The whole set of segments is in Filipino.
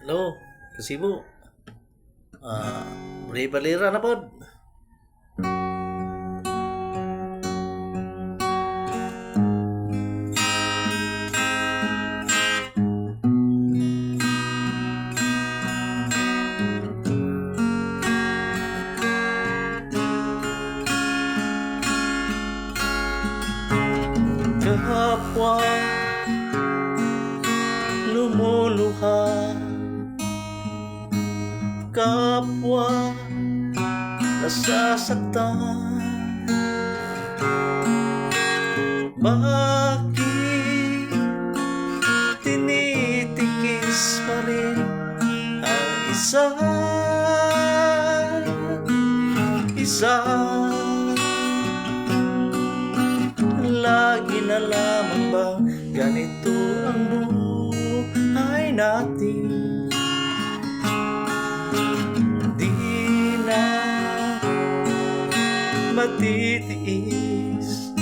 Hello, kasibo. Balira na pod. Kapwa lumuluha, kapwa nasasaktan. Bakit tinitikis pa rin ang isa? Lagi na lamang bang ganito ang buhay natin? Di na matitiis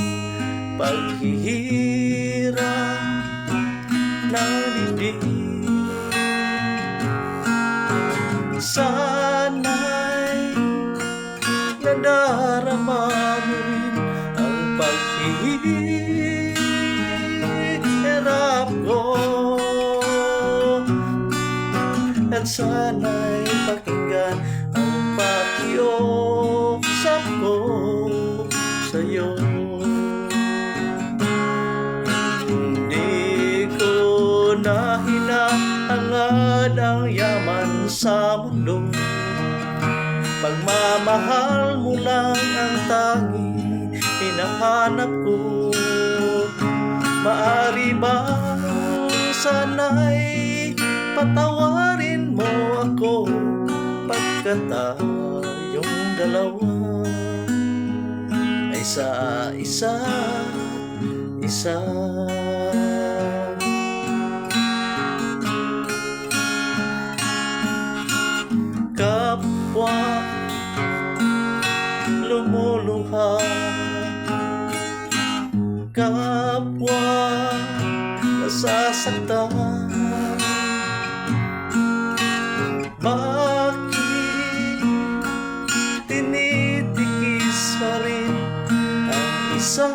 paghihirap ng dibdib. Sana'y nadarama mo rin ang paghihirap ko, at sana'y pakinggan ang pakiusap ko sa'yo. Hindi ko na hinahangad ang yaman sa mundo, pagmamahal mo lang ang tanging hinahanap ko. Maari bang sana'y patawarin mo ako, pagkat tayong dalawa ay sa isa. Kapwa lumuluha, kapwa nasasaktan. Bakit tinitikis pa rin ang isa?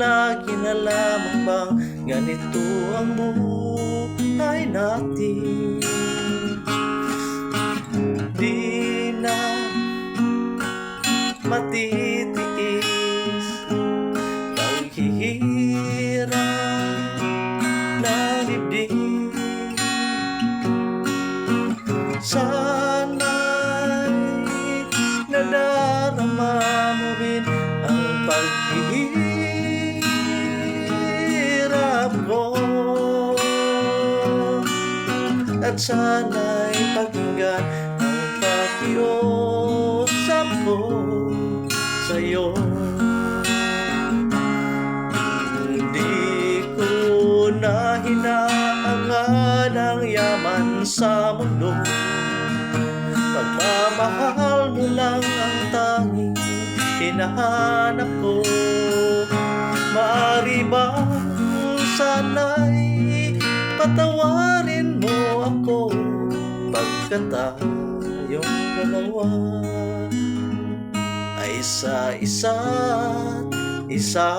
Lagi na lamang bang ganito ang buhay natin? Di na matitiis paghihirap ng dibdib. Sana'y nadarama mo rin ang paghihirap ko, at sana'y pakinggan ang pakiusap ko sa'yo. Hindi ko na hinahangad ang yaman sa mundo, pagmamahal mo lang ang tanging hinahanap ko. Maari bang sana'y patawarin mo ako, pagkat tayong dalawa ay sa isa't isa.